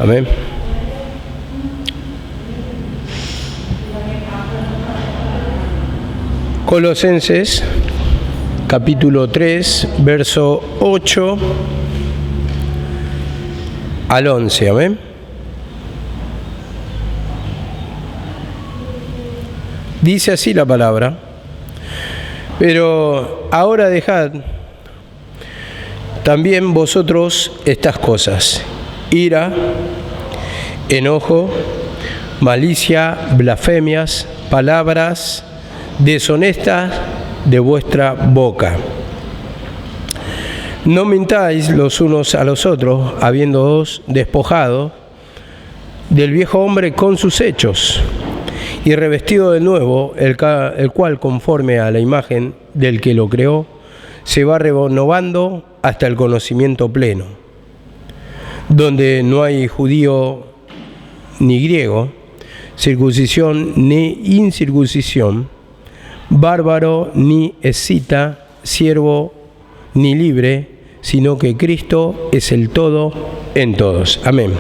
Amén. Colosenses, capítulo 3, verso 8 al 11. Amén. Dice así la palabra: pero ahora dejad también vosotros estas cosas: ira, enojo, malicia, blasfemias, palabras deshonestas de vuestra boca. No mintáis los unos a los otros, habiéndoos despojado del viejo hombre con sus hechos, y revestido de nuevo, el cual, conforme a la imagen del que lo creó, se va renovando hasta el conocimiento pleno, donde no hay judío ni griego, circuncisión ni incircuncisión, bárbaro ni escita, siervo ni libre, sino que Cristo es el todo en todos. Amén.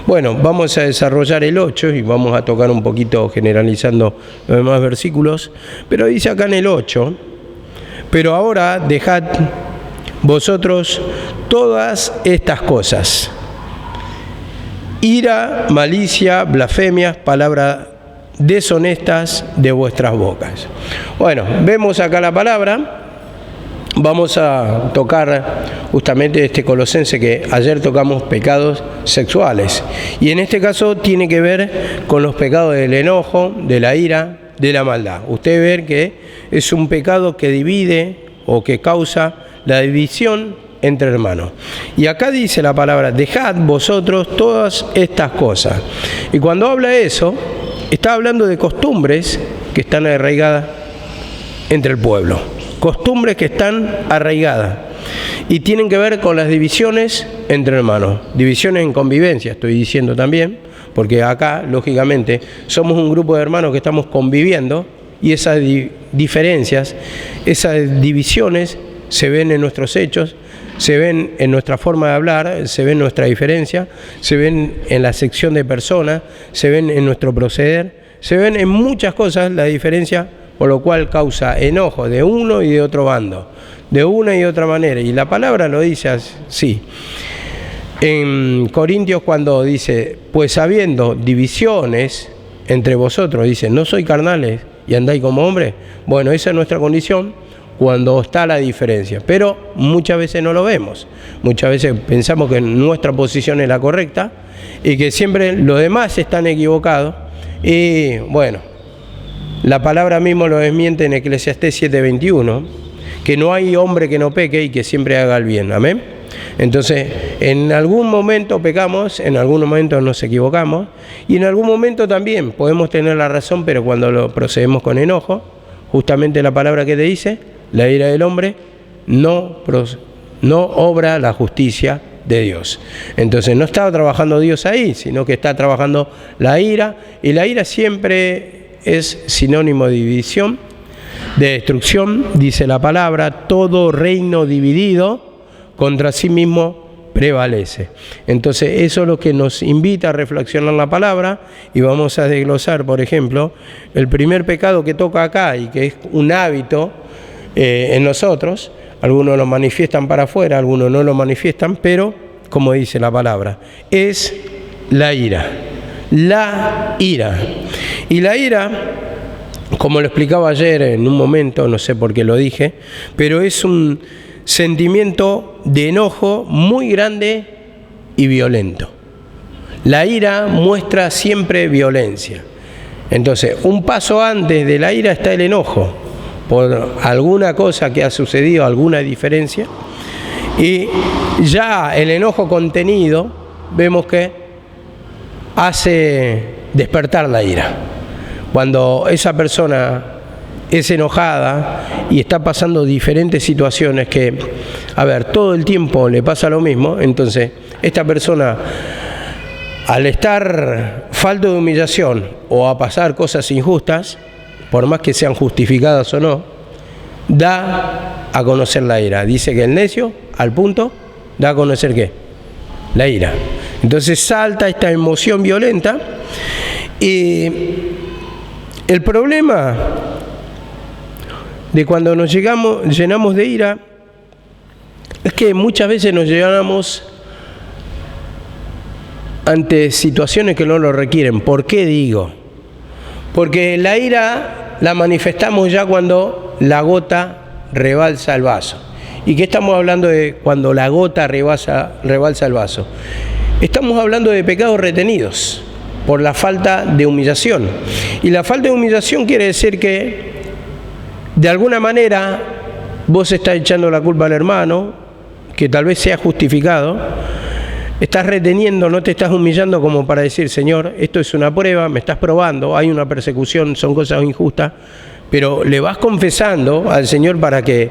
Bueno, vamos a desarrollar el 8 y vamos a tocar un poquito generalizando los demás versículos, pero dice acá en el 8: pero ahora dejad vosotros todas estas cosas: ira, malicia, blasfemias, palabras deshonestas de vuestras bocas. Bueno, vemos acá la palabra. Vamos a tocar justamente este Colosense que ayer tocamos, pecados sexuales, y en este caso tiene que ver con los pecados del enojo, de la ira, de la maldad. Usted ve que es un pecado que divide o que causa la división entre hermanos. Y acá dice la palabra: dejad vosotros todas estas cosas. Y cuando habla eso, está hablando de costumbres que están arraigadas entre el pueblo. Costumbres que están arraigadas y tienen que ver con las divisiones entre hermanos. Divisiones en convivencia, estoy diciendo también, porque acá, lógicamente, somos un grupo de hermanos que estamos conviviendo, y esas diferencias, esas divisiones se ven en nuestros hechos, se ven en nuestra forma de hablar, se ven en nuestra diferencia, se ven en la sección de personas, se ven en nuestro proceder, se ven en muchas cosas la diferencia, por lo cual causa enojo de uno y de otro bando, de una y otra manera. Y la palabra lo dice así. En Corintios, cuando dice: pues habiendo divisiones entre vosotros, dice: no sois carnales y andáis como hombres. Bueno, esa es nuestra condición cuando está la diferencia, pero muchas veces no lo vemos. Muchas veces pensamos que nuestra posición es la correcta y que siempre los demás están equivocados. Y bueno, la palabra mismo lo desmiente en Eclesiastés 7:21, que no hay hombre que no peque y que siempre haga el bien. Amén. Entonces, en algún momento pecamos, en algún momento nos equivocamos, y en algún momento también podemos tener la razón, pero cuando lo procedemos con enojo, justamente la palabra que te dice: la ira del hombre no obra la justicia de Dios. Entonces no está trabajando Dios ahí, sino que está trabajando la ira, y la ira siempre es sinónimo de división, de destrucción. Dice la palabra: todo reino dividido contra sí mismo prevalece. Entonces eso es lo que nos invita a reflexionar la palabra, y vamos a desglosar, por ejemplo, el primer pecado que toca acá y que es un hábito en nosotros. Algunos lo manifiestan para afuera, algunos no lo manifiestan, pero como dice la palabra, es la ira. La ira. Y la ira, como lo explicaba ayer en un momento, no sé por qué lo dije, pero es un sentimiento de enojo muy grande y violento. La ira muestra siempre violencia. Entonces, un paso antes de la ira está el enojo, por alguna cosa que ha sucedido, alguna diferencia, y ya el enojo contenido vemos que hace despertar la ira. Cuando esa persona es enojada y está pasando diferentes situaciones que, todo el tiempo le pasa lo mismo, entonces esta persona, al estar falto de humillación o a pasar cosas injustas, por más que sean justificadas o no, da a conocer la ira. Dice que el necio, al punto, da a conocer ¿qué? La ira. Entonces salta esta emoción violenta y el problema de cuando nos llenamos de ira es que muchas veces nos llenamos ante situaciones que no lo requieren. ¿Por qué digo? Porque la ira la manifestamos ya cuando la gota rebalsa el vaso. ¿Y qué estamos hablando de cuando la gota rebalsa el vaso? Estamos hablando de pecados retenidos por la falta de humillación. Y la falta de humillación quiere decir que de alguna manera vos estás echando la culpa al hermano, que tal vez sea justificado, estás reteniendo, no te estás humillando como para decir, Señor, esto es una prueba, me estás probando, hay una persecución, son cosas injustas, pero le vas confesando al Señor para que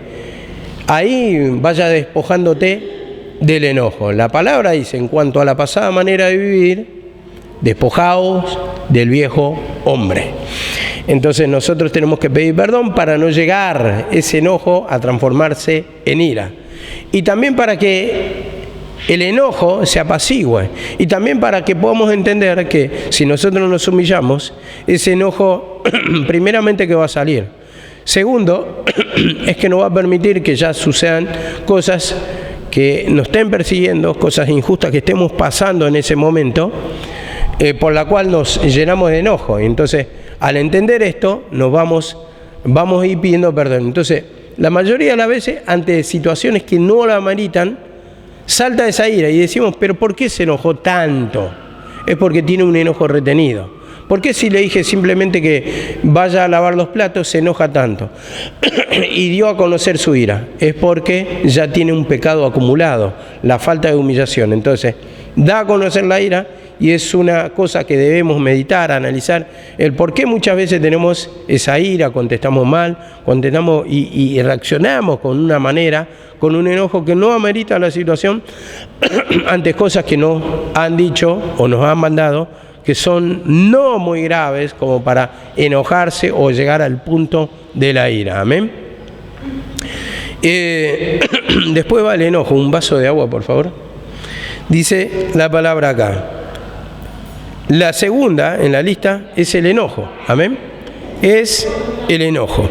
ahí vaya despojándote del enojo. La palabra dice, en cuanto a la pasada manera de vivir, despojaos del viejo hombre. Entonces nosotros tenemos que pedir perdón para no llegar ese enojo a transformarse en ira. Y también para que el enojo se apacigüe. Y también para que podamos entender que si nosotros nos humillamos, ese enojo primeramente que va a salir. Segundo, es que no va a permitir que ya sucedan cosas que nos estén persiguiendo, cosas injustas que estemos pasando en ese momento, por la cual nos llenamos de enojo. Y entonces, al entender esto, nos vamos a ir pidiendo perdón. Entonces, la mayoría de las veces, ante situaciones que no la ameritan, salta esa ira y decimos, pero ¿por qué se enojó tanto? Es porque tiene un enojo retenido. ¿Por qué si le dije simplemente que vaya a lavar los platos se enoja tanto? Y dio a conocer su ira. Es porque ya tiene un pecado acumulado, la falta de humillación. Entonces, da a conocer la ira y es una cosa que debemos meditar, analizar, el por qué muchas veces tenemos esa ira, contestamos mal, contestamos y reaccionamos con una manera, con un enojo que no amerita la situación ante cosas que nos han dicho o nos han mandado, que son no muy graves como para enojarse o llegar al punto de la ira. Amén. Después va el enojo. Un vaso de agua, por favor. Dice la palabra acá. La segunda en la lista es el enojo. Amén. Es el enojo.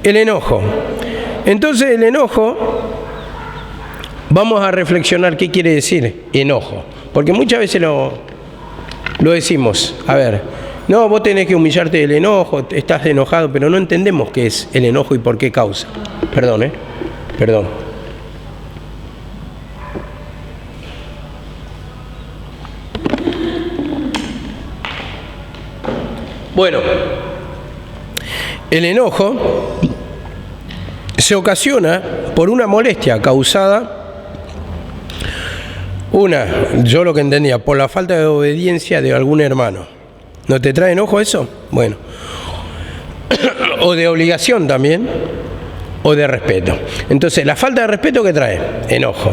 El enojo. Entonces el enojo, vamos a reflexionar qué quiere decir enojo. Porque muchas veces lo decimos, a ver, no, vos tenés que humillarte del enojo, estás enojado, pero no entendemos qué es el enojo y por qué causa. Perdón, perdón. Bueno, el enojo se ocasiona por una molestia causada, yo lo que entendía, por la falta de obediencia de algún hermano. ¿No te trae enojo eso? Bueno. O de obligación también, o de respeto. Entonces, la falta de respeto, ¿qué trae? Enojo.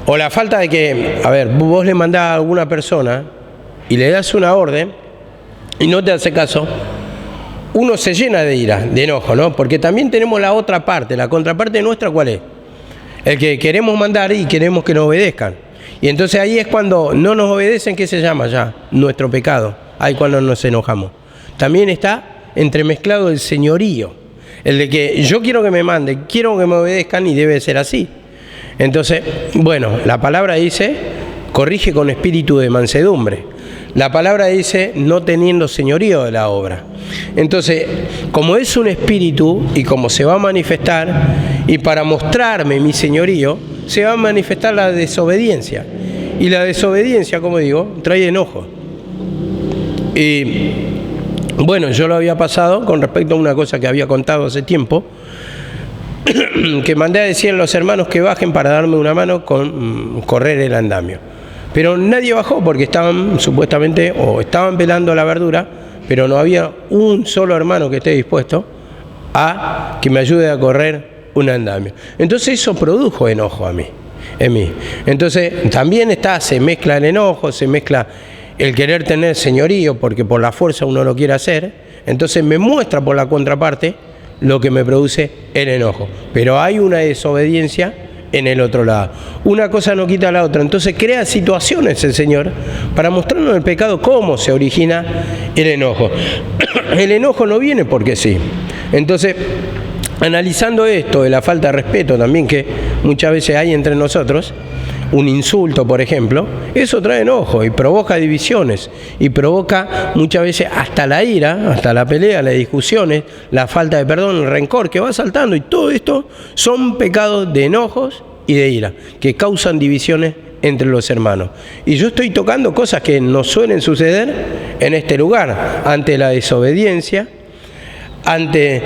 O la falta de que, a ver, vos le mandás a alguna persona y le das una orden y no te hace caso, uno se llena de ira, de enojo, ¿no? Porque también tenemos la otra parte, la contraparte nuestra, ¿cuál es? El que queremos mandar y queremos que nos obedezcan. Y entonces ahí es cuando no nos obedecen, ¿qué se llama ya? Nuestro pecado. Ahí cuando nos enojamos. También está entremezclado el señorío. El de que yo quiero que me manden, quiero que me obedezcan y debe ser así. Entonces, bueno, la palabra dice, corrige con espíritu de mansedumbre. La palabra dice, no teniendo señorío de la obra. Entonces, como es un espíritu y como se va a manifestar, y para mostrarme mi señorío, se va a manifestar la desobediencia. Y la desobediencia, como digo, trae enojo. Y bueno, yo lo había pasado con respecto a una cosa que había contado hace tiempo, que mandé a decir a los hermanos que bajen para darme una mano con correr el andamio. Pero nadie bajó porque estaban supuestamente, o estaban pelando la verdura, pero no había un solo hermano que esté dispuesto a que me ayude a correr un andamio. Entonces eso produjo enojo en mí. Entonces también se mezcla el enojo, se mezcla el querer tener señorío porque por la fuerza uno lo quiere hacer. Entonces me muestra por la contraparte lo que me produce el enojo. Pero hay una desobediencia en el otro lado. Una cosa no quita la otra. Entonces crea situaciones el Señor para mostrarnos el pecado, cómo se origina el enojo. El enojo no viene porque sí. Entonces, analizando esto de la falta de respeto también que muchas veces hay entre nosotros, un insulto, por ejemplo, eso trae enojo y provoca divisiones y provoca muchas veces hasta la ira, hasta la pelea, las discusiones, la falta de perdón, el rencor que va saltando, y todo esto son pecados de enojos y de ira que causan divisiones entre los hermanos. Y yo estoy tocando cosas que no suelen suceder en este lugar, ante la desobediencia, ante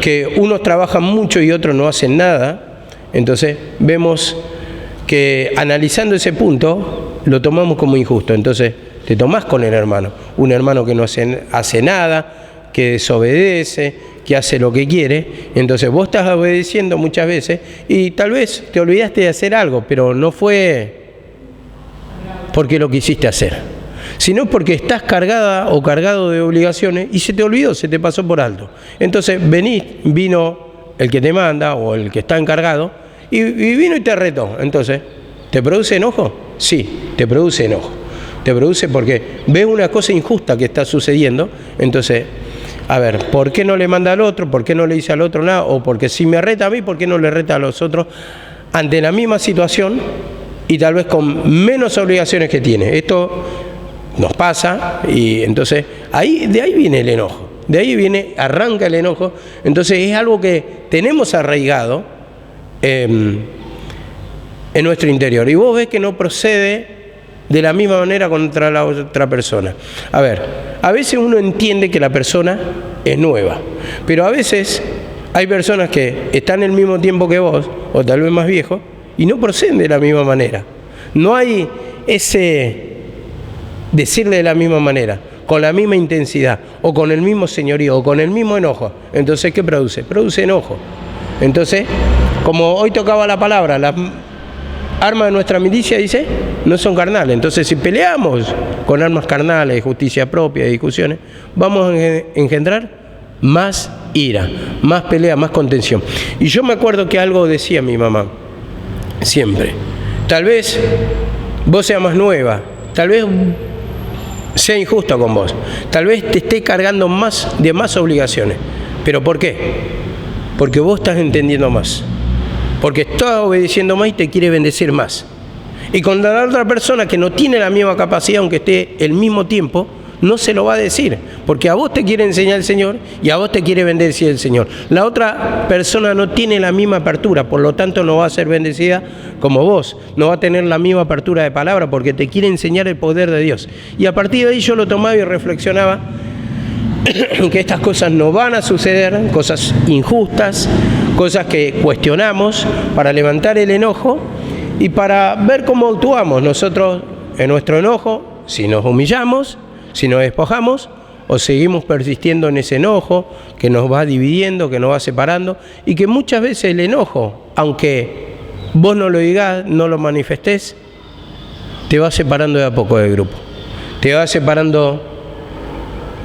que unos trabajan mucho y otros no hacen nada. Entonces vemos que analizando ese punto lo tomamos como injusto. Entonces te tomás con el hermano, un hermano que no hace nada, que desobedece, que hace lo que quiere. Entonces vos estás obedeciendo muchas veces y tal vez te olvidaste de hacer algo, pero no fue porque lo quisiste hacer, sino porque estás cargada o cargado de obligaciones y se te olvidó, se te pasó por alto. Entonces vino el que te manda o el que está encargado y vino y te retó. Entonces, ¿te produce enojo? Sí, te produce enojo. Te produce porque ves una cosa injusta que está sucediendo. Entonces, a ver, ¿por qué no le manda al otro? ¿Por qué no le dice al otro nada? O porque si me reta a mí, ¿por qué no le reta a los otros? Ante la misma situación y tal vez con menos obligaciones que tiene. Esto nos pasa y entonces de ahí viene el enojo. De ahí arranca el enojo. Entonces es algo que tenemos arraigado en nuestro interior. Y vos ves que no procede de la misma manera contra la otra persona. A ver, a veces uno entiende que la persona es nueva, pero a veces hay personas que están el mismo tiempo que vos, o tal vez más viejos, y no proceden de la misma manera. No hay ese decirle de la misma manera, con la misma intensidad, o con el mismo señorío, o con el mismo enojo. Entonces, ¿qué produce? Produce enojo. Entonces, como hoy tocaba la palabra, las armas de nuestra milicia, dice, no son carnales. Entonces, si peleamos con armas carnales, justicia propia, discusiones, vamos a engendrar más ira, más pelea, más contención. Y yo me acuerdo que algo decía mi mamá, siempre, tal vez vos seas más nueva, tal vez sea injusta con vos, tal vez te esté cargando de más obligaciones. ¿Pero por qué? Porque vos estás entendiendo más, porque estás obedeciendo más y te quiere bendecir más. Y con la otra persona que no tiene la misma capacidad, aunque esté el mismo tiempo, no se lo va a decir, porque a vos te quiere enseñar el Señor y a vos te quiere bendecir el Señor. La otra persona no tiene la misma apertura, por lo tanto no va a ser bendecida como vos, no va a tener la misma apertura de palabra, porque te quiere enseñar el poder de Dios. Y a partir de ahí yo lo tomaba y reflexionaba que estas cosas no van a suceder, cosas injustas, cosas que cuestionamos para levantar el enojo y para ver cómo actuamos nosotros en nuestro enojo, si nos humillamos, si nos despojamos o seguimos persistiendo en ese enojo que nos va dividiendo, que nos va separando, y que muchas veces el enojo, aunque vos no lo digas, no lo manifestés, te va separando de a poco del grupo, te va separando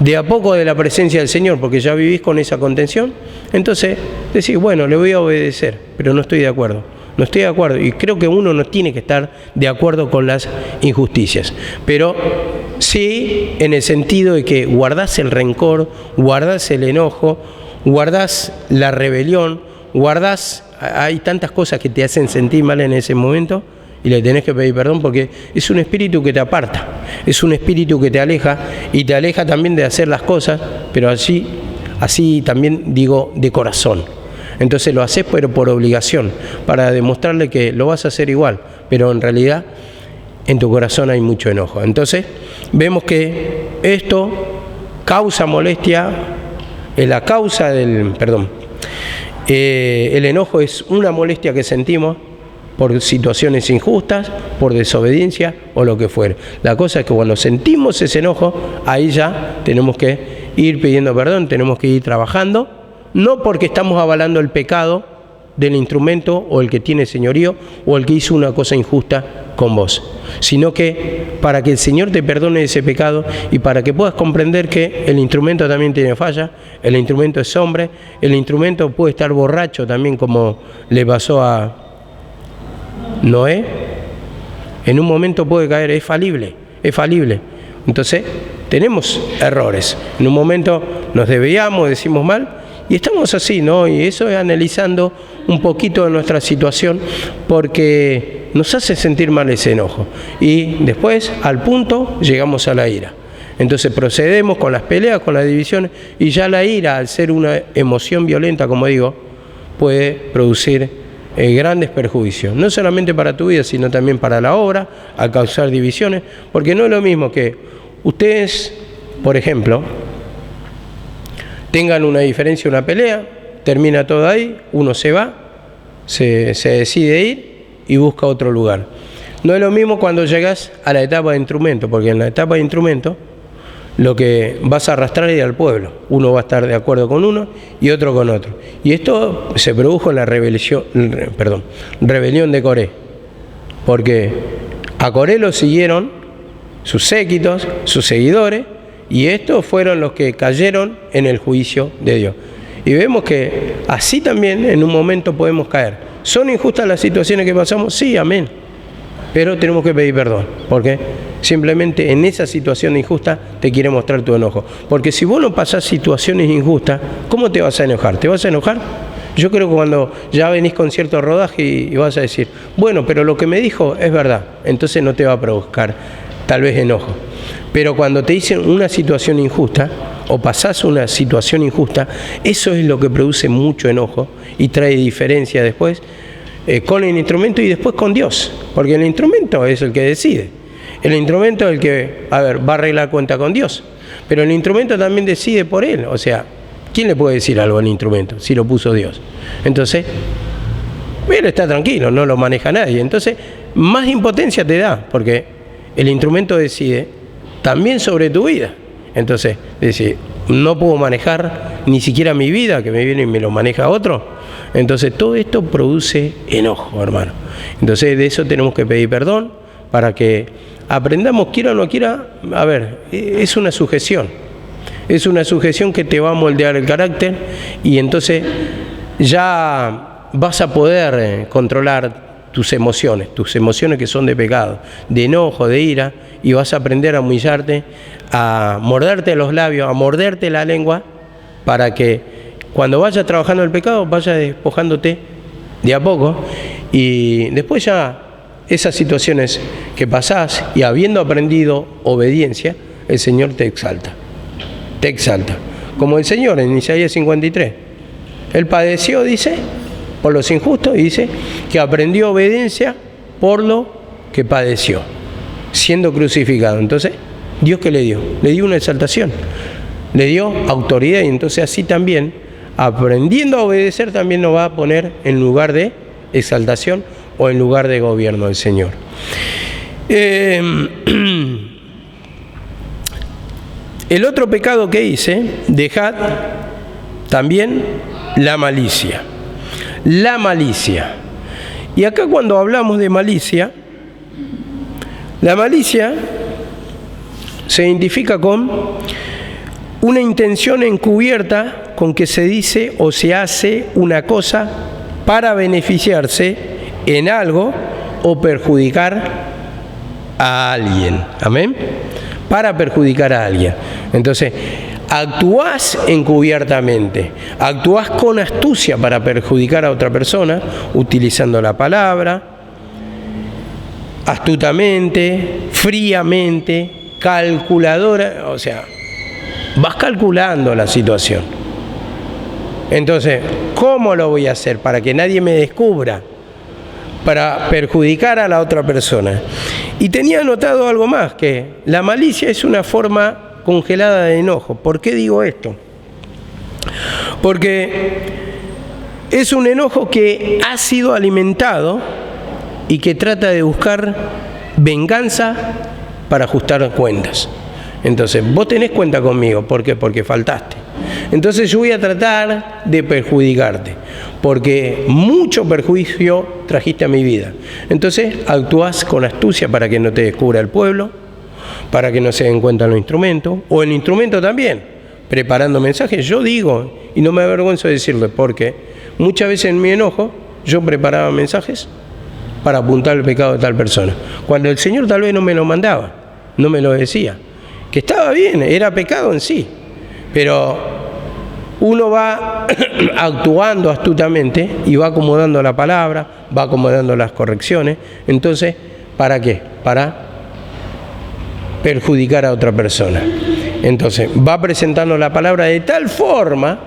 de a poco de la presencia del Señor, porque ya vivís con esa contención. Entonces decís, bueno, le voy a obedecer, pero no estoy de acuerdo. No estoy de acuerdo, y creo que uno no tiene que estar de acuerdo con las injusticias, pero sí en el sentido de que guardás el rencor, guardás el enojo, guardás la rebelión, hay tantas cosas que te hacen sentir mal en ese momento, y le tenés que pedir perdón, porque es un espíritu que te aparta, es un espíritu que te aleja, y te aleja también de hacer las cosas, pero así también digo, de corazón. Entonces lo haces pero por obligación, para demostrarle que lo vas a hacer igual, pero en realidad en tu corazón hay mucho enojo. Entonces vemos que esto causa molestia, es la causa del perdón. El enojo es una molestia que sentimos por situaciones injustas, por desobediencia o lo que fuera. La cosa es que cuando sentimos ese enojo, ahí ya tenemos que ir pidiendo perdón, tenemos que ir trabajando, no porque estamos avalando el pecado del instrumento o el que tiene señorío o el que hizo una cosa injusta con vos, sino que para que el Señor te perdone ese pecado y para que puedas comprender que el instrumento también tiene falla, el instrumento es hombre, el instrumento puede estar borracho también, como le pasó a Noé en un momento puede caer, es falible. Entonces, tenemos errores. En un momento nos desviamos, decimos mal, y estamos así, ¿no? Y eso es analizando un poquito de nuestra situación, porque nos hace sentir mal ese enojo. Y después, al punto, llegamos a la ira. Entonces procedemos con las peleas, con las divisiones, y ya la ira, al ser una emoción violenta, como digo, puede producir grandes perjuicios, no solamente para tu vida, sino también para la obra, al causar divisiones, porque no es lo mismo que ustedes, por ejemplo, tengan una diferencia, una pelea, termina todo ahí, uno se va, se decide ir y busca otro lugar. No es lo mismo cuando llegas a la etapa de instrumento, porque en la etapa de instrumento lo que vas a arrastrar es al pueblo. Uno va a estar de acuerdo con uno y otro con otro. Y esto se produjo en la rebelión de Coré, porque a Coré lo siguieron sus séquitos, sus seguidores, y estos fueron los que cayeron en el juicio de Dios. Y vemos que así también en un momento podemos caer. ¿Son injustas las situaciones que pasamos? Sí, amén. Pero tenemos que pedir perdón, porque simplemente en esa situación injusta te quiere mostrar tu enojo. Porque si vos no pasás situaciones injustas, ¿cómo te vas a enojar? ¿Te vas a enojar? Yo creo que cuando ya venís con cierto rodaje y vas a decir, bueno, pero lo que me dijo es verdad, entonces no te va a provocar tal vez enojo. Pero cuando te dicen una situación injusta o pasás una situación injusta, eso es lo que produce mucho enojo y trae diferencia después con el instrumento y después con Dios, porque el instrumento es el que decide. El instrumento es el que, va a arreglar cuenta con Dios, pero el instrumento también decide por él. O sea, ¿quién le puede decir algo al instrumento si lo puso Dios? Entonces, él está tranquilo, no lo maneja nadie. Entonces, más impotencia te da, porque el instrumento decide también sobre tu vida. Entonces, decir, no puedo manejar ni siquiera mi vida, que me viene y me lo maneja otro. Entonces, todo esto produce enojo, hermano. Entonces, de eso tenemos que pedir perdón para que aprendamos, quiera o no quiera. A ver, es una sujeción. Es una sujeción que te va a moldear el carácter y entonces ya vas a poder controlar tus emociones que son de pecado, de enojo, de ira, y vas a aprender a humillarte, a morderte los labios, a morderte la lengua, para que cuando vayas trabajando el pecado, vayas despojándote de a poco, y después ya esas situaciones que pasás y habiendo aprendido obediencia, el Señor te exalta, como el Señor en Isaías 53. Él padeció, dice, por los injustos, y dice que aprendió obediencia por lo que padeció, siendo crucificado. Entonces, ¿Dios qué le dio? Le dio una exaltación, le dio autoridad, y entonces así también, aprendiendo a obedecer, también nos va a poner en lugar de exaltación o en lugar de gobierno del Señor. El otro pecado que hice, dejad también la malicia. La malicia. Y acá cuando hablamos de malicia, la malicia se identifica con una intención encubierta con que se dice o se hace una cosa para beneficiarse en algo o perjudicar a alguien. ¿Amén? Para perjudicar a alguien. Entonces, actuás encubiertamente, actuás con astucia para perjudicar a otra persona, utilizando la palabra, astutamente, fríamente, calculadora, o sea, vas calculando la situación. Entonces, ¿cómo lo voy a hacer? Para que nadie me descubra, para perjudicar a la otra persona. Y tenía anotado algo más, que la malicia es una forma congelada de enojo. ¿Por qué digo esto? Porque es un enojo que ha sido alimentado y que trata de buscar venganza para ajustar cuentas. Entonces, vos tenés cuenta conmigo. ¿Por qué? Porque faltaste. Entonces yo voy a tratar de perjudicarte, porque mucho perjuicio trajiste a mi vida. Entonces actúas con astucia para que no te descubra el pueblo, para que no se den cuenta los instrumentos, o el instrumento también, preparando mensajes. Yo digo, y no me avergüenzo de decirlo, porque muchas veces en mi enojo yo preparaba mensajes para apuntar el pecado de tal persona. Cuando el Señor tal vez no me lo mandaba, no me lo decía. Que estaba bien, era pecado en sí. Pero uno va actuando astutamente y va acomodando la palabra, va acomodando las correcciones. Entonces, ¿para qué? Para perjudicar a otra persona. Entonces, va presentando la palabra de tal forma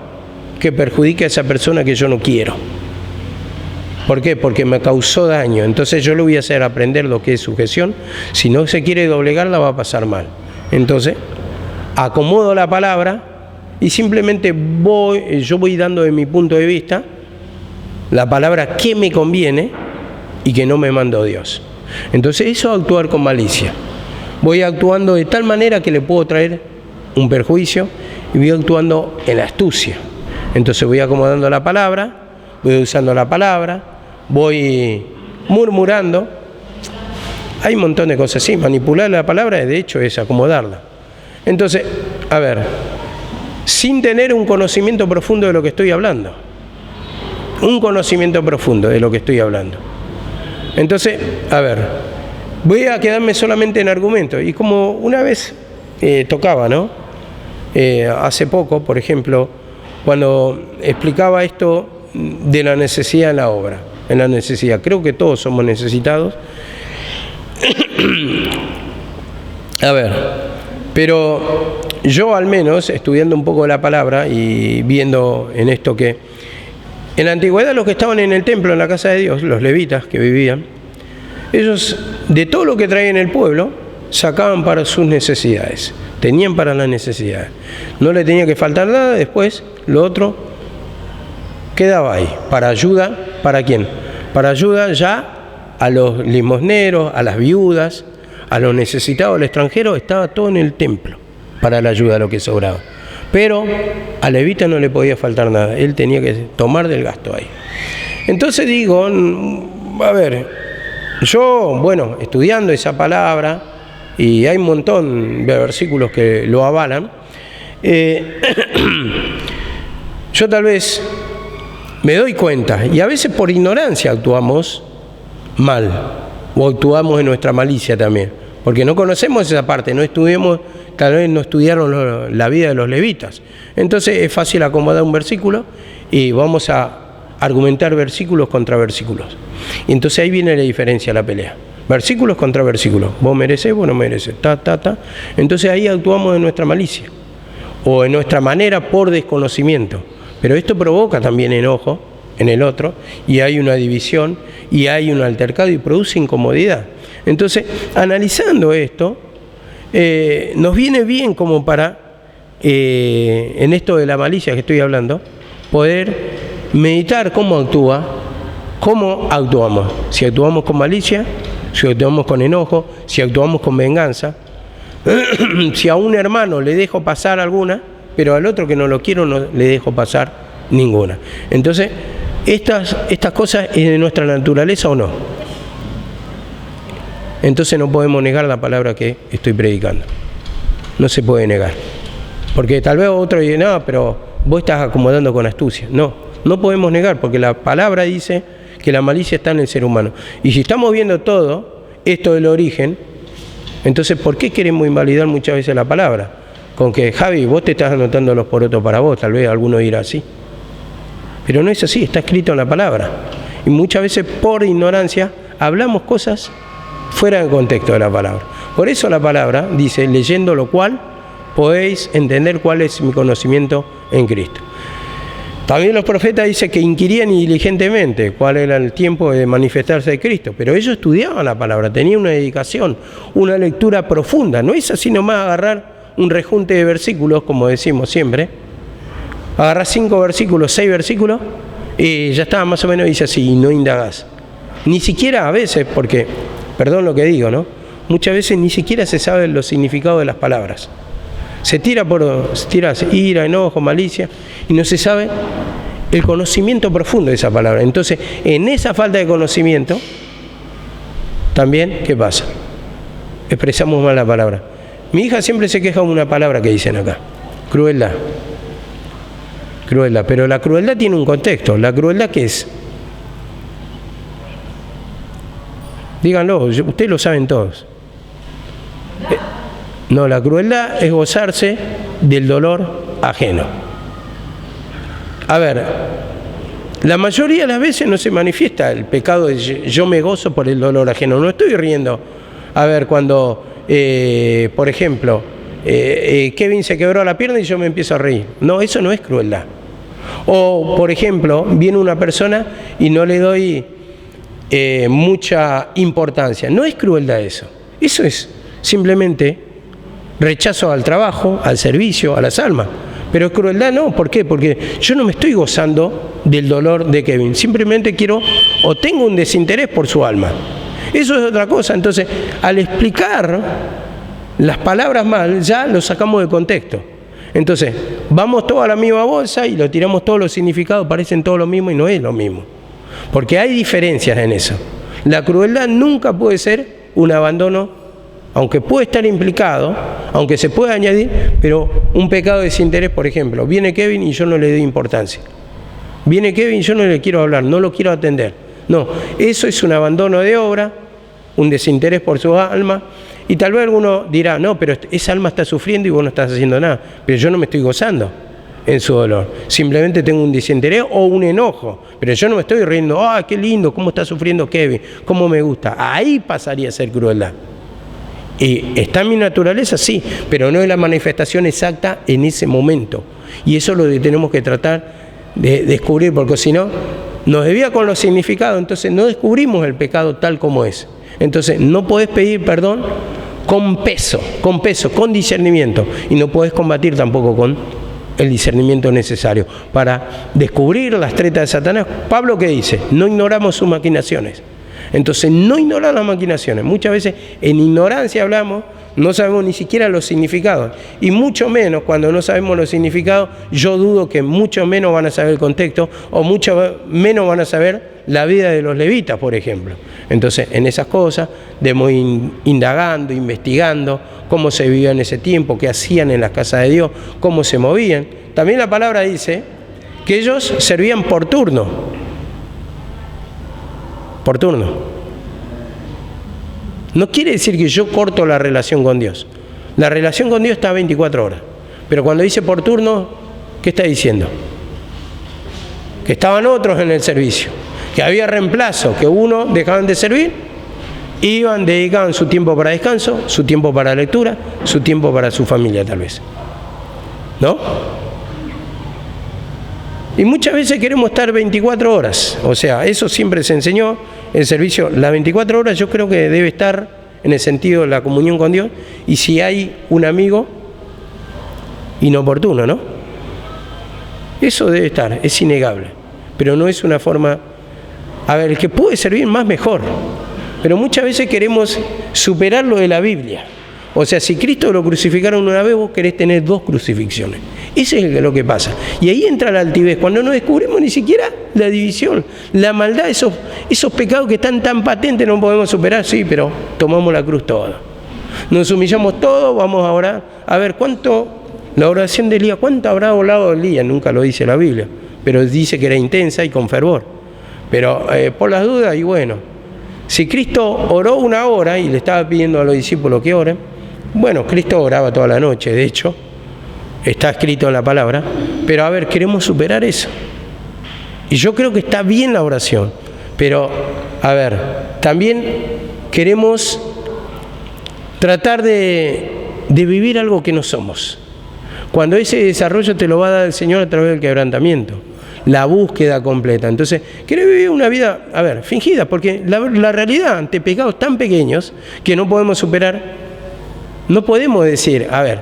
que perjudique a esa persona que yo no quiero. ¿Por qué? Porque me causó daño. Entonces yo le voy a hacer aprender lo que es sujeción. Si no se quiere doblegar, la va a pasar mal. Entonces, acomodo la palabra y simplemente yo voy dando de mi punto de vista la palabra que me conviene y que no me mandó Dios. Entonces eso es actuar con malicia. Voy actuando de tal manera que le puedo traer un perjuicio y voy actuando en astucia. Entonces voy acomodando la palabra, voy usando la palabra, voy murmurando. Hay un montón de cosas así. Manipular la palabra, de hecho, es acomodarla. Entonces, a ver, sin tener un conocimiento profundo de lo que estoy hablando. Un conocimiento profundo de lo que estoy hablando. Entonces, a ver, voy a quedarme solamente en argumentos. Y como una vez tocaba, ¿no? Hace poco, por ejemplo, cuando explicaba esto de la necesidad en la obra. En la necesidad. Creo que todos somos necesitados. A ver, pero yo al menos, estudiando un poco la palabra y viendo en esto que en la antigüedad los que estaban en el templo, en la casa de Dios, los levitas que vivían, ellos de todo lo que traían el pueblo, sacaban para sus necesidades, tenían para las necesidades. No le tenía que faltar nada, después lo otro quedaba ahí, para ayuda, ¿para quién? Para ayuda ya a los limosneros, a las viudas, a los necesitados, al extranjero, estaba todo en el templo para la ayuda a lo que sobraba. Pero al levita no le podía faltar nada, él tenía que tomar del gasto ahí. Entonces digo, a ver, yo, bueno, estudiando esa palabra, y hay un montón de versículos que lo avalan, yo tal vez me doy cuenta, y a veces por ignorancia actuamos mal, o actuamos en nuestra malicia también, porque no conocemos esa parte, no estudiamos, tal vez no estudiaron la vida de los levitas. Entonces es fácil acomodar un versículo y vamos a argumentar versículos contra versículos. Y entonces ahí viene la diferencia, la pelea. Versículos contra versículos. Vos merecés, vos no mereces. Entonces ahí actuamos en nuestra malicia o en nuestra manera por desconocimiento. Pero esto provoca también enojo en el otro y hay una división y hay un altercado y produce incomodidad. Entonces, analizando esto, nos viene bien como para, en esto de la malicia que estoy hablando, poder meditar cómo actuamos. Si actuamos con malicia, si actuamos con enojo, si actuamos con venganza, si a un hermano le dejo pasar alguna, pero al otro que no lo quiero no le dejo pasar ninguna. Entonces, estas cosas es de nuestra naturaleza o no. Entonces no podemos negar la palabra que estoy predicando. No se puede negar. Porque tal vez otro dice, no, pero vos estás acomodando con astucia. No, no podemos negar, porque la palabra dice que la malicia está en el ser humano. Y si estamos viendo todo esto del origen, entonces ¿por qué queremos invalidar muchas veces la palabra? Con que, Javi, vos te estás anotando los porotos para vos, tal vez alguno dirá así. Pero no es así, está escrito en la palabra. Y muchas veces por ignorancia hablamos cosas fuera del contexto de la palabra. Por eso la palabra dice, leyendo lo cual podéis entender cuál es mi conocimiento en Cristo. También los profetas dicen que inquirían diligentemente cuál era el tiempo de manifestarse de Cristo, pero ellos estudiaban la palabra, tenían una dedicación, una lectura profunda. No es así nomás agarrar un rejunte de versículos, como decimos siempre, agarrar 5 versículos, 6 versículos, y ya está, más o menos dice así, y no indagás. Ni siquiera a veces, porque, perdón lo que digo, ¿no? Muchas veces ni siquiera se sabe los significados de las palabras. Se tira ira, enojo, malicia, y no se sabe el conocimiento profundo de esa palabra. Entonces, en esa falta de conocimiento, también, ¿qué pasa? Expresamos mal la palabra. Mi hija siempre se queja de una palabra que dicen acá, crueldad. Crueldad, pero la crueldad tiene un contexto. ¿La crueldad qué es? Díganlo, ustedes lo saben todos. No, la crueldad es gozarse del dolor ajeno. A ver, la mayoría de las veces no se manifiesta el pecado de yo me gozo por el dolor ajeno. No estoy riendo. A ver, cuando, por ejemplo, Kevin se quebró la pierna y yo me empiezo a reír. No, eso no es crueldad. O, por ejemplo, viene una persona y no le doy mucha importancia. No es crueldad eso. Eso es simplemente rechazo al trabajo, al servicio, a las almas. Pero crueldad no. ¿Por qué? Porque yo no me estoy gozando del dolor de Kevin. Simplemente quiero o tengo un desinterés por su alma. Eso es otra cosa. Entonces, al explicar las palabras mal, ya lo sacamos de contexto. Entonces, vamos todos a la misma bolsa y lo tiramos todos los significados, parecen todos lo mismo y no es lo mismo. Porque hay diferencias en eso. La crueldad nunca puede ser un abandono, aunque puede estar implicado, aunque se puede añadir, pero un pecado de desinterés, por ejemplo. Viene Kevin y yo no le doy importancia. Viene Kevin y yo no le quiero hablar, no lo quiero atender. No, eso es un abandono de obra, un desinterés por su alma. Y tal vez alguno dirá, no, pero esa alma está sufriendo y vos no estás haciendo nada. Pero yo no me estoy gozando en su dolor. Simplemente tengo un desinterés o un enojo. Pero yo no me estoy riendo, ¡ah, qué lindo! ¿Cómo está sufriendo Kevin? ¿Cómo me gusta? Ahí pasaría a ser crueldad. Y está en mi naturaleza, sí, pero no es la manifestación exacta en ese momento. Y eso es lo que tenemos que tratar de descubrir, porque si no, nos desvía con los significados, entonces no descubrimos el pecado tal como es. Entonces no podés pedir perdón con peso, con discernimiento, y no podés combatir tampoco con el discernimiento necesario para descubrir las tretas de Satanás. Pablo, ¿qué dice? No ignoramos sus maquinaciones. Entonces, no ignorar las maquinaciones. Muchas veces en ignorancia hablamos, no sabemos ni siquiera los significados. Y mucho menos, cuando no sabemos los significados, yo dudo que mucho menos van a saber el contexto, o mucho menos van a saber la vida de los levitas, por ejemplo. Entonces, en esas cosas, debemos ir indagando, investigando, cómo se vivía en ese tiempo, qué hacían en las casas de Dios, cómo se movían. También la palabra dice que ellos servían por turno. Por turno. No quiere decir que yo corto la relación con Dios. La relación con Dios está 24 horas. Pero cuando dice por turno, ¿qué está diciendo? Que estaban otros en el servicio, que había reemplazo, que uno dejaban de servir, iban, dedicaban su tiempo para descanso, su tiempo para lectura, su tiempo para su familia tal vez. ¿No? Y muchas veces queremos estar 24 horas. O sea, eso siempre se enseñó. El servicio, las 24 horas yo creo que debe estar en el sentido de la comunión con Dios. Y si hay un amigo inoportuno, ¿no? Eso debe estar, es innegable. Pero no es una forma... A ver, el que puede servir más, mejor. Pero muchas veces queremos superar lo de la Biblia. O sea, si Cristo lo crucificaron una vez, vos querés tener 2 crucifixiones. Eso es lo que pasa. Y ahí entra la altivez, cuando no descubrimos ni siquiera la división, la maldad, esos pecados que están tan patentes no podemos superar, sí, pero tomamos la cruz toda. Nos humillamos todos, vamos a orar. A ver, la oración de Elías, ¿cuánto habrá orado Elías? Nunca lo dice la Biblia, pero dice que era intensa y con fervor. Pero por las dudas, y bueno, si Cristo oró 1 hora y le estaba pidiendo a los discípulos que oren, bueno, Cristo oraba toda la noche, de hecho, está escrito en la palabra, pero a ver, queremos superar eso. Y yo creo que está bien la oración, pero a ver, también queremos tratar de vivir algo que no somos. Cuando ese desarrollo te lo va a dar el Señor a través del quebrantamiento, la búsqueda completa. Entonces, querés vivir una vida, a ver, fingida, porque la realidad ante pecados tan pequeños que no podemos superar. No podemos decir, a ver,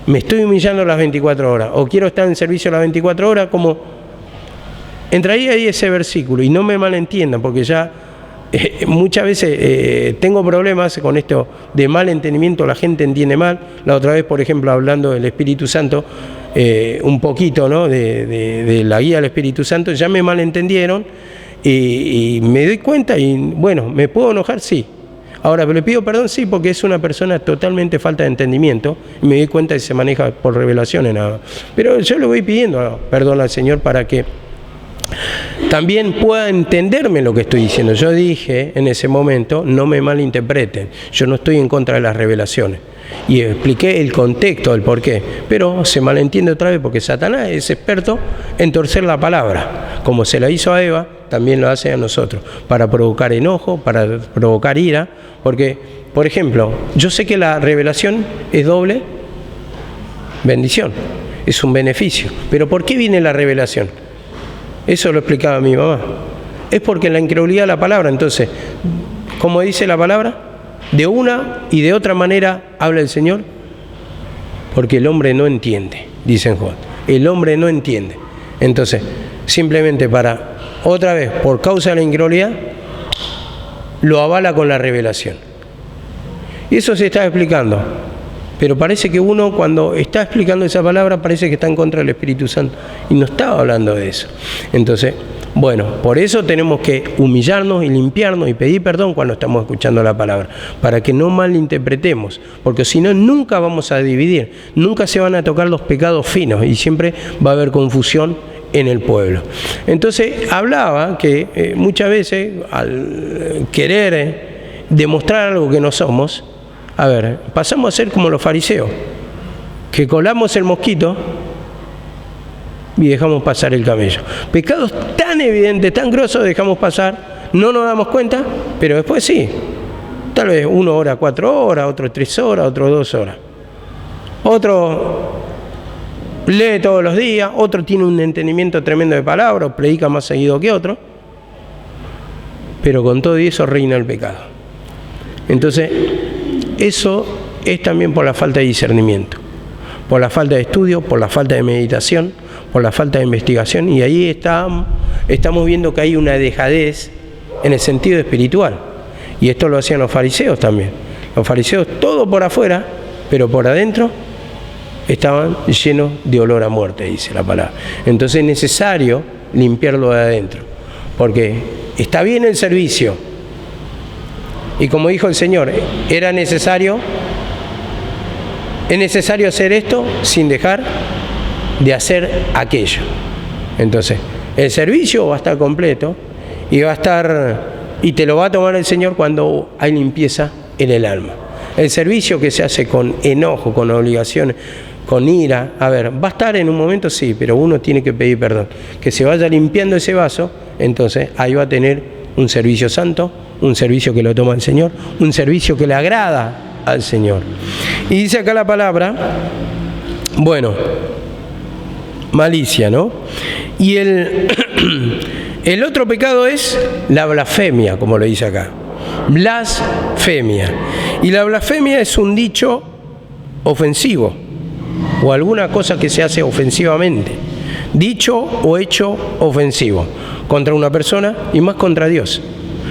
me estoy humillando las 24 horas o quiero estar en servicio las 24 horas, como entraría ahí ese versículo, y no me malentiendan, porque ya muchas veces tengo problemas con esto de mal entendimiento, la gente entiende mal. La otra vez, por ejemplo, hablando del Espíritu Santo, un poquito, ¿no?, de la guía del Espíritu Santo, ya me malentendieron y me doy cuenta y, bueno, ¿me puedo enojar? Sí. Ahora, ¿le pido perdón? Sí, porque es una persona totalmente falta de entendimiento. Y me doy cuenta que se maneja por revelaciones nada más. Pero yo le voy pidiendo perdón al Señor para que también pueda entenderme lo que estoy diciendo. Yo dije en ese momento, no me malinterpreten, yo no estoy en contra de las revelaciones. Y expliqué el contexto del porqué, pero se malentiende otra vez porque Satanás es experto en torcer la palabra. Como se la hizo a Eva, también lo hace a nosotros, para provocar enojo, para provocar ira. Porque, por ejemplo, yo sé que la revelación es doble bendición, es un beneficio. Pero ¿por qué viene la revelación? Eso lo explicaba mi mamá. Es porque la incredulidad de la palabra, entonces, como dice la palabra, de una y de otra manera habla el Señor, porque el hombre no entiende, dice en Juan. El hombre no entiende. Entonces, simplemente para, otra vez, por causa de la incredulidad, lo avala con la revelación. Y eso se está explicando. Pero parece que uno, cuando está explicando esa palabra, parece que está en contra del Espíritu Santo. Y no estaba hablando de eso. Entonces, bueno, por eso tenemos que humillarnos y limpiarnos y pedir perdón cuando estamos escuchando la palabra, para que no malinterpretemos, porque si no, nunca vamos a dividir, nunca se van a tocar los pecados finos y siempre va a haber confusión en el pueblo. Entonces, hablaba que muchas veces, al querer demostrar algo que no somos, pasamos a ser como los fariseos, que colamos el mosquito y dejamos pasar el camello. Pecados tan evidentes, tan grosos dejamos pasar, no nos damos cuenta, pero después sí. Tal vez uno ora 4 horas, otro 3 horas, otro 2 horas. Otro lee todos los días, otro tiene un entendimiento tremendo de palabras, predica más seguido que otro, pero con todo eso reina el pecado. Entonces, eso es también por la falta de discernimiento, por la falta de estudio, por la falta de meditación, por la falta de investigación, y ahí estamos viendo que hay una dejadez en el sentido espiritual. Y esto lo hacían los fariseos también. Los fariseos todo por afuera, pero por adentro estaban llenos de olor a muerte, dice la palabra. Entonces es necesario limpiarlo de adentro, porque está bien el servicio. Y como dijo el Señor, es necesario hacer esto sin dejar de hacer aquello. Entonces, el servicio va a estar completo y te lo va a tomar el Señor cuando hay limpieza en el alma. El servicio que se hace con enojo, con obligaciones, con ira, va a estar en un momento, sí, pero uno tiene que pedir perdón. Que se vaya limpiando ese vaso, entonces ahí va a tener un servicio santo, un servicio que lo toma el Señor, un servicio que le agrada al Señor. Y dice acá la palabra, malicia, ¿no? Y el otro pecado es la blasfemia, como lo dice acá. Blasfemia. Y la blasfemia es un dicho ofensivo, o alguna cosa que se hace ofensivamente. Dicho o hecho ofensivo contra una persona y más contra Dios.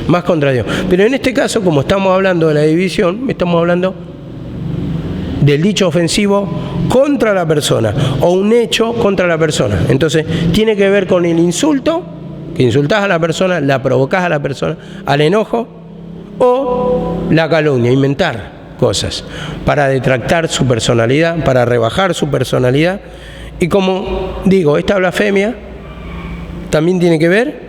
Más contra Dios. Pero en este caso, como estamos hablando de la división, estamos hablando del dicho ofensivo contra la persona o un hecho contra la persona. Entonces, tiene que ver con el insulto, que insultás a la persona, la provocás a la persona, al enojo, o la calumnia, inventar cosas para detractar su personalidad, para rebajar su personalidad. Y como digo, esta blasfemia también tiene que ver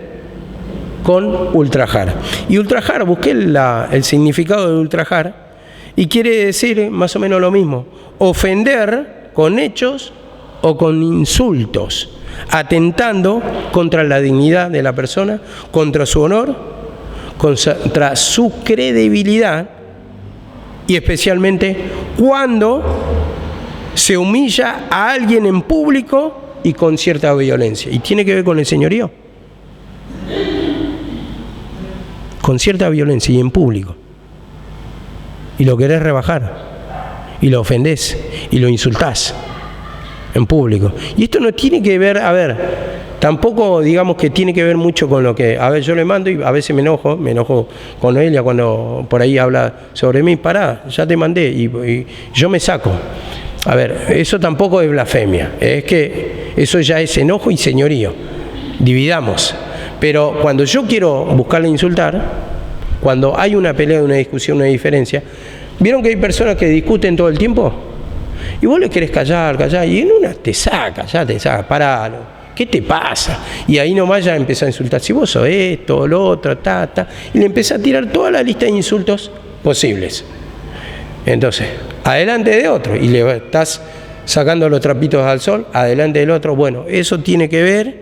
con ultrajar. Y ultrajar, busqué el significado de ultrajar, y quiere decir más o menos lo mismo: ofender con hechos o con insultos, atentando contra la dignidad de la persona, contra su honor, contra su credibilidad, y especialmente cuando se humilla a alguien en público y con cierta violencia. Y tiene que ver con el señorío. Con cierta violencia y en público. Y lo querés rebajar. Y lo ofendés. Y lo insultás. En público. Y esto no tiene que ver, tampoco digamos que tiene que ver mucho con lo que, yo le mando y a veces me enojo con ella cuando por ahí habla sobre mí. Pará, ya te mandé y yo me saco. Eso tampoco es blasfemia. Es que eso ya es enojo y señorío. Dividamos. Pero cuando yo quiero buscarle insultar, cuando hay una pelea, una discusión, una diferencia, ¿vieron que hay personas que discuten todo el tiempo? Y vos le querés callar, y en una te saca, paralo. ¿qué te pasa? Y ahí nomás ya empezó a insultar, si vos sos esto, lo otro, y le empieza a tirar toda la lista de insultos posibles. Entonces, adelante de otro, y le estás sacando los trapitos al sol, adelante del otro. Bueno, eso tiene que ver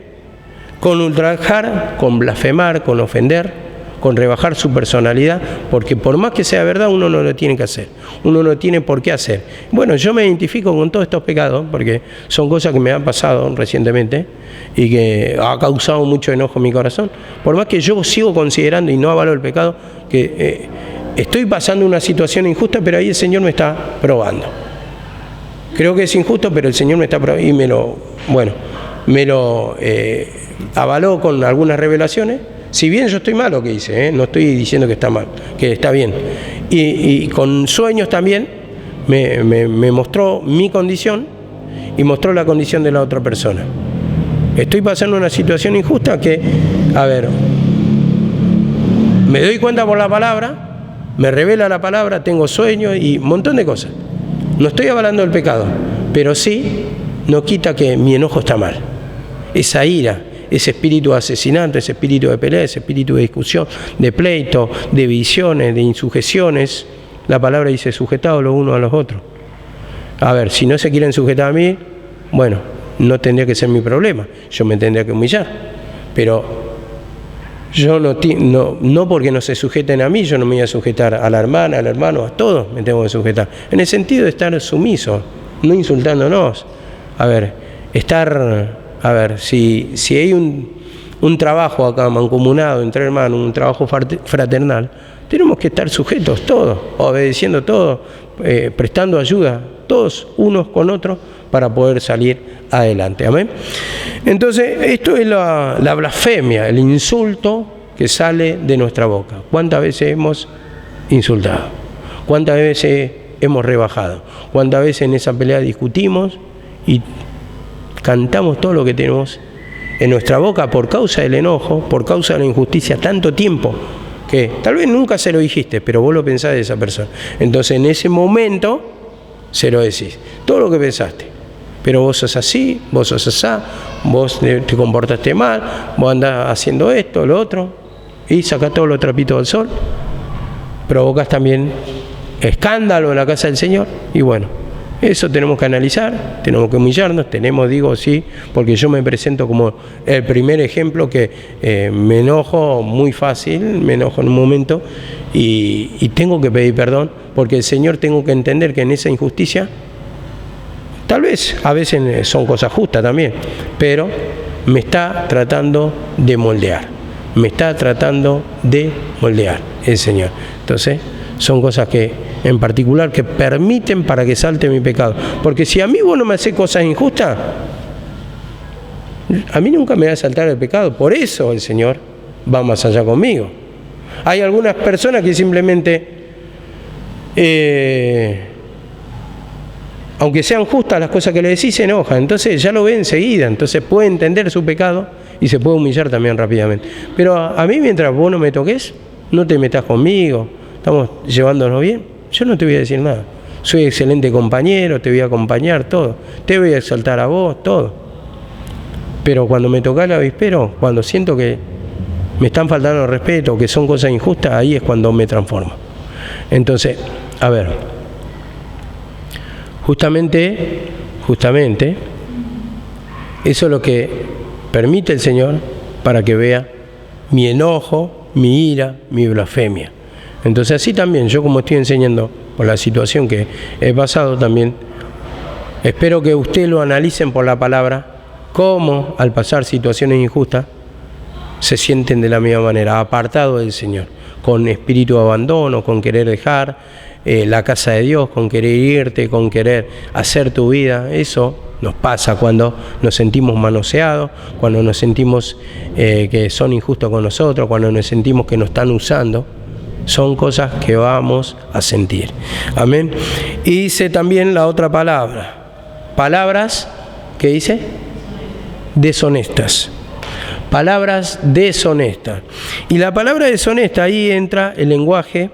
con ultrajar, con blasfemar, con ofender, con rebajar su personalidad, porque por más que sea verdad, uno no lo tiene que hacer, uno no tiene por qué hacer. Bueno, yo me identifico con todos estos pecados, porque son cosas que me han pasado recientemente y que ha causado mucho enojo en mi corazón. Por más que yo sigo considerando, y no avalo el pecado, que estoy pasando una situación injusta, pero ahí el Señor me está probando. Creo que es injusto, pero el Señor me está probando y me lo avaló con algunas revelaciones. Si bien yo estoy mal lo que hice, no estoy diciendo que está mal, que está bien. Y con sueños también me mostró mi condición y mostró la condición de la otra persona. Estoy pasando una situación injusta que, me doy cuenta por la palabra, me revela la palabra, tengo sueños y un montón de cosas. No estoy avalando el pecado, pero sí no quita que mi enojo está mal. Esa ira, ese espíritu asesinato, ese espíritu de pelea, ese espíritu de discusión, de pleito, de visiones, de insujeciones. La palabra dice sujetados los unos a los otros. Si no se quieren sujetar a mí, bueno, no tendría que ser mi problema, yo me tendría que humillar. Pero yo no porque no se sujeten a mí, yo no me voy a sujetar a la hermana, al hermano, a todos me tengo que sujetar. En el sentido de estar sumiso, no insultándonos. Si hay un trabajo acá mancomunado entre hermanos, un trabajo fraternal, tenemos que estar sujetos todos, obedeciendo todos, prestando ayuda, todos unos con otros, para poder salir adelante. Amén. Entonces, esto es la blasfemia, el insulto que sale de nuestra boca. ¿Cuántas veces hemos insultado? ¿Cuántas veces hemos rebajado? ¿Cuántas veces en esa pelea discutimos y cantamos todo lo que tenemos en nuestra boca por causa del enojo, por causa de la injusticia, tanto tiempo que tal vez nunca se lo dijiste, pero vos lo pensás de esa persona? Entonces en ese momento se lo decís, todo lo que pensaste, pero vos sos así, vos sos asá, vos te comportaste mal, vos andás haciendo esto, lo otro, y sacás todos los trapitos al sol, provocás también escándalo en la casa del Señor, y bueno, eso tenemos que analizar, tenemos que humillarnos, porque yo me presento como el primer ejemplo que me enojo muy fácil, me enojo en un momento y tengo que pedir perdón, porque el Señor tengo que entender que en esa injusticia, tal vez a veces son cosas justas también, pero me está tratando de moldear, el Señor. Entonces, son cosas que en particular que permiten para que salte mi pecado, porque si a mí vos no me hacés cosas injustas, a mí nunca me va a saltar el pecado. Por eso el Señor va más allá conmigo. Hay algunas personas que simplemente aunque sean justas las cosas que le decís, se enojan, entonces ya lo ve enseguida, entonces puede entender su pecado y se puede humillar también rápidamente. Pero a mí, mientras vos no me toques, no te metas conmigo, estamos llevándonos bien, yo no te voy a decir nada. Soy excelente compañero, te voy a acompañar, todo. Te voy a exaltar a vos, todo. Pero cuando me toca el avispero, cuando siento que me están faltando el respeto, que son cosas injustas, ahí es cuando me transformo. Entonces, justamente, eso es lo que permite el Señor para que vea mi enojo, mi ira, mi blasfemia. Entonces así también, yo como estoy enseñando por la situación que he pasado también, espero que ustedes lo analicen por la palabra, cómo al pasar situaciones injustas se sienten de la misma manera, apartados del Señor, con espíritu de abandono, con querer dejar la casa de Dios, con querer irte, con querer hacer tu vida. Eso nos pasa cuando nos sentimos manoseados, cuando nos sentimos que son injustos con nosotros, cuando nos sentimos que nos están usando. Son cosas que vamos a sentir. Amén. Y dice también la otra palabra. Palabras, ¿qué dice? Deshonestas. Palabras deshonestas. Y la palabra deshonesta, ahí entra el lenguaje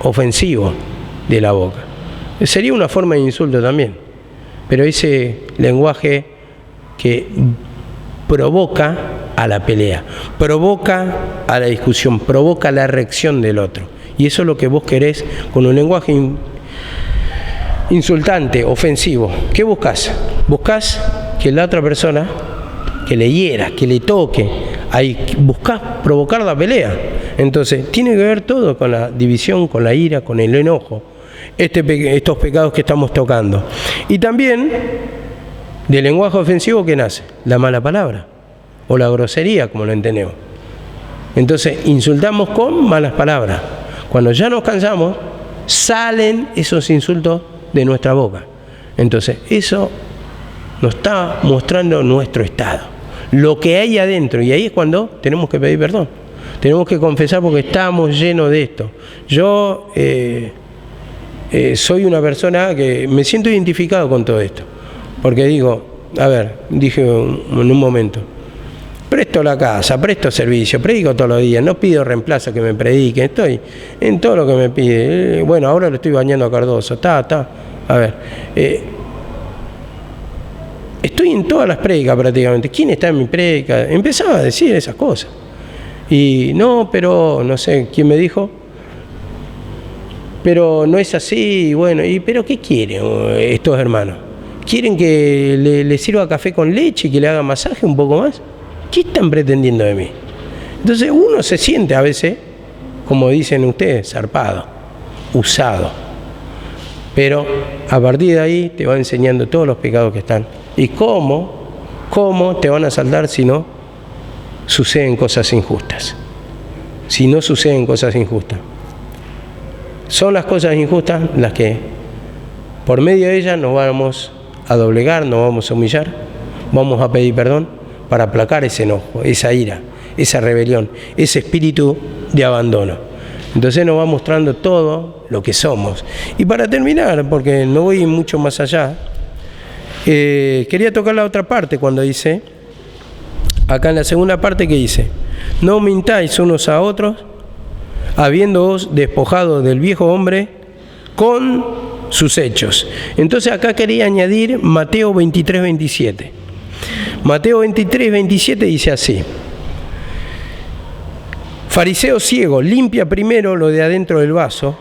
ofensivo de la boca. Sería una forma de insulto también. Pero ese lenguaje que provoca a la pelea, provoca a la discusión, provoca la reacción del otro. Y eso es lo que vos querés con un lenguaje insultante, ofensivo. ¿Qué buscás? Buscás que la otra persona, que le hiera, que le toque. Ahí buscás provocar la pelea. Entonces, tiene que ver todo con la división, con la ira, con el enojo. Estos pecados que estamos tocando. Y también, del lenguaje ofensivo, ¿qué nace? La mala palabra. O la grosería, como lo entendemos. Entonces, insultamos con malas palabras. Cuando ya nos cansamos, salen esos insultos de nuestra boca. Entonces, eso nos está mostrando nuestro estado, lo que hay adentro, y ahí es cuando tenemos que pedir perdón. Tenemos que confesar porque estamos llenos de esto. Yo soy una persona que me siento identificado con todo esto, porque digo, a ver, dije en un momento, presto la casa, presto servicio, predico todos los días, no pido reemplazo que me prediquen, estoy en todo lo que me pide. Bueno, ahora lo estoy bañando a Cardoso, a ver, estoy en todas las prédicas prácticamente. ¿Quién está en mi prédica? Empezaba a decir esas cosas. Y no, pero no sé quién me dijo, pero no es así. Bueno, pero ¿qué quieren estos hermanos? ¿Quieren que le sirva café con leche y que le haga masaje un poco más? ¿Qué están pretendiendo de mí? Entonces uno se siente a veces, como dicen ustedes, zarpado, usado. Pero a partir de ahí te va enseñando todos los pecados que están. Y cómo te van a saldar si no suceden cosas injustas. Si no suceden cosas injustas. Son las cosas injustas las que, por medio de ellas, nos vamos a doblegar, nos vamos a humillar, vamos a pedir perdón para aplacar ese enojo, esa ira, esa rebelión, ese espíritu de abandono. Entonces nos va mostrando todo lo que somos. Y para terminar, porque no voy mucho más allá, quería tocar la otra parte cuando dice, acá en la segunda parte que dice, no mintáis unos a otros, habiéndoos despojado del viejo hombre con sus hechos. Entonces acá quería añadir Mateo 23, 27. Mateo 23, 27 dice así, fariseo ciego, limpia primero lo de adentro del vaso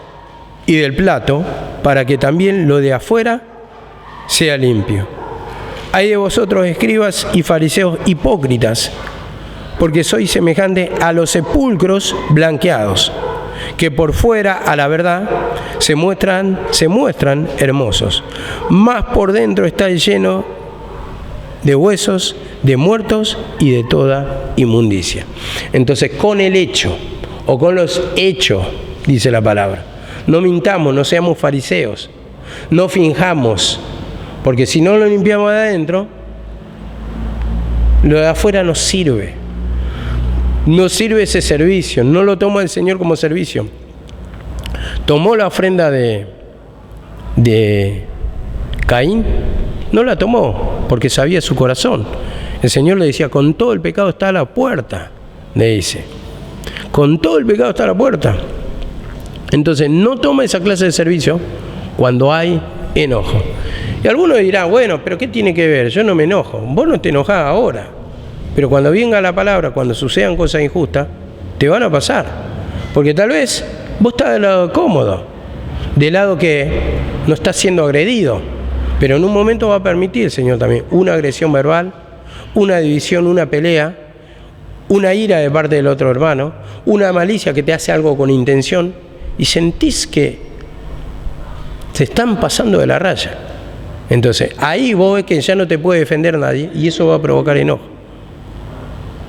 y del plato, para que también lo de afuera sea limpio. Hay de vosotros, escribas y fariseos hipócritas, porque sois semejantes a los sepulcros blanqueados, que por fuera, a la verdad, se muestran hermosos, mas por dentro está lleno de huesos, de muertos y de toda inmundicia. Entonces, con el hecho, o con los hechos, dice la palabra, no mintamos, no seamos fariseos, no finjamos, porque si no lo limpiamos de adentro, lo de afuera nos sirve. No sirve ese servicio, no lo toma el Señor como servicio. Tomó la ofrenda de Caín, no la tomó porque sabía su corazón. El Señor le decía, con todo el pecado está a la puerta, le dice. Con todo el pecado está a la puerta. Entonces no toma esa clase de servicio cuando hay enojo. Y algunos dirán, bueno, pero ¿qué tiene que ver? Yo no me enojo. Vos no te enojás ahora. Pero cuando venga la palabra, cuando sucedan cosas injustas, te van a pasar. Porque tal vez vos estás del lado cómodo, del lado que no estás siendo agredido. Pero en un momento va a permitir el Señor también una agresión verbal, una división, una pelea, una ira de parte del otro hermano, una malicia que te hace algo con intención y sentís que se están pasando de la raya. Entonces, ahí vos ves que ya no te puede defender nadie y eso va a provocar enojo.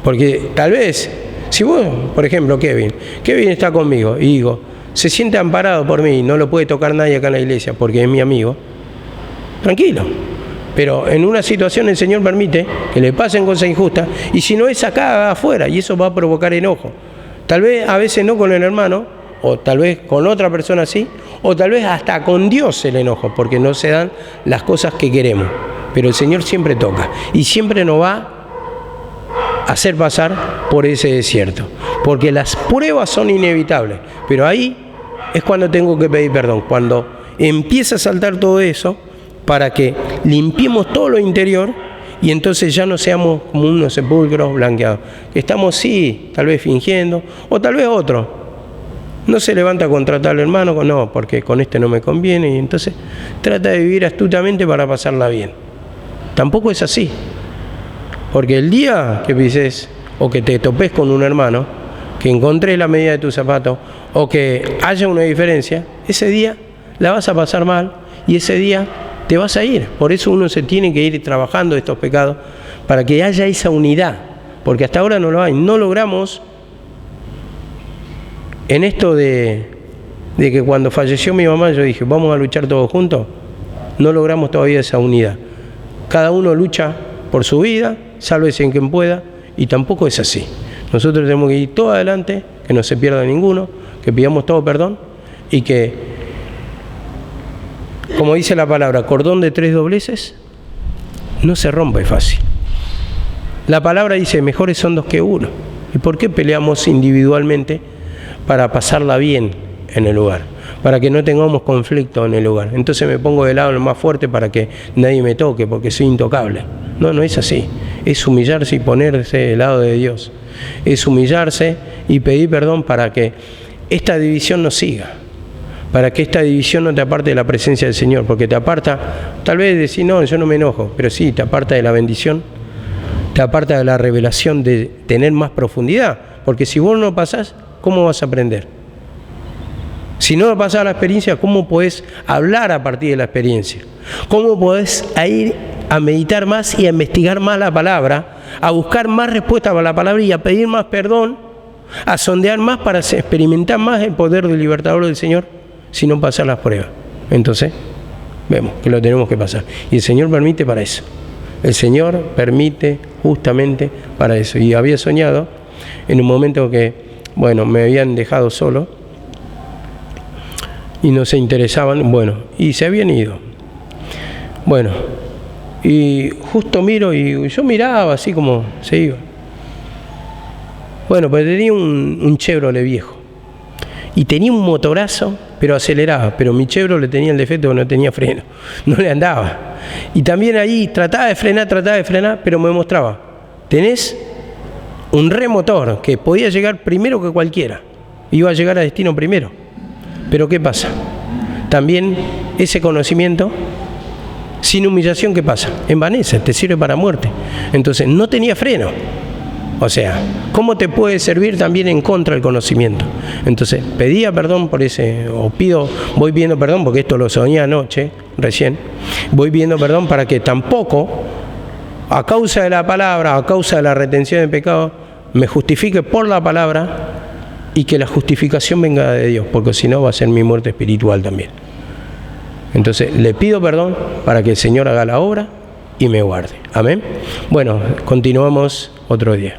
Porque tal vez, si vos, por ejemplo, Kevin está conmigo y digo, se siente amparado por mí, no lo puede tocar nadie acá en la iglesia porque es mi amigo, tranquilo. Pero en una situación el Señor permite que le pasen cosas injustas y si no es acá, afuera, y eso va a provocar enojo. Tal vez a veces no con el hermano, o tal vez con otra persona sí, o tal vez hasta con Dios el enojo, porque no se dan las cosas que queremos. Pero el Señor siempre toca y siempre nos va a hacer pasar por ese desierto, porque las pruebas son inevitables. Pero ahí es cuando tengo que pedir perdón, cuando empieza a saltar todo eso, para que limpiemos todo lo interior y entonces ya no seamos como unos sepulcros blanqueados. Estamos sí, tal vez fingiendo, o tal vez otro no se levanta contra tal hermano, no, porque con este no me conviene, y entonces trata de vivir astutamente para pasarla bien. Tampoco es así, porque el día que pises o que te topes con un hermano, que encontres la medida de tu zapato o que haya una diferencia, ese día la vas a pasar mal y ese día te vas a ir. Por eso uno se tiene que ir trabajando estos pecados para que haya esa unidad, porque hasta ahora no lo hay. No logramos en esto de que cuando falleció mi mamá yo dije vamos a luchar todos juntos. No logramos todavía esa unidad. Cada uno lucha por su vida, sálvese en quien pueda, y tampoco es así. Nosotros tenemos que ir todo adelante, que no se pierda ninguno, que pidamos todo perdón y que, como dice la palabra, cordón de 3 dobleces no se rompe fácil. La palabra dice mejores son 2 que 1. ¿Y por qué peleamos individualmente? Para pasarla bien en el lugar, para que no tengamos conflicto en el lugar. Entonces me pongo del lado lo más fuerte para que nadie me toque, porque soy intocable. No, no es así. Es humillarse y ponerse del lado de Dios. Es humillarse y pedir perdón para que esta división no siga, para que esta división no te aparte de la presencia del Señor, porque te aparta, tal vez decir, no, yo no me enojo, pero sí, te aparta de la bendición, te aparta de la revelación, de tener más profundidad, porque si vos no pasás, ¿cómo vas a aprender? Si no pasás la experiencia, ¿cómo podés hablar a partir de la experiencia? ¿Cómo podés ir a meditar más y a investigar más la palabra, a buscar más respuestas para la palabra y a pedir más perdón, a sondear más para experimentar más el poder del libertador del Señor, si no pasar las pruebas? Entonces, vemos que lo tenemos que pasar. Y el Señor permite para eso. El Señor permite justamente para eso. Y había soñado en un momento que, bueno, me habían dejado solo y no se interesaban, bueno, y se habían ido. Bueno, y justo miro y yo miraba así como se iba. Bueno, pues tenía un Chevrolet viejo y tenía un motorazo, pero aceleraba, pero mi Chevrolet tenía el defecto que no tenía freno, no le andaba. Y también ahí trataba de frenar, pero me mostraba, tenés un remotor que podía llegar primero que cualquiera, iba a llegar a destino primero. Pero ¿qué pasa? También ese conocimiento, sin humillación, ¿qué pasa? Envanece, te sirve para muerte. Entonces, no tenía freno. O sea, ¿cómo te puede servir también en contra el conocimiento? Entonces, pedía perdón por ese, voy pidiendo perdón, porque esto lo soñé anoche, recién, voy pidiendo perdón para que tampoco, a causa de la palabra, a causa de la retención de pecado, me justifique por la palabra y que la justificación venga de Dios, porque si no va a ser mi muerte espiritual también. Entonces le pido perdón para que el Señor haga la obra y me guarde. Amén. Bueno, continuamos otro día.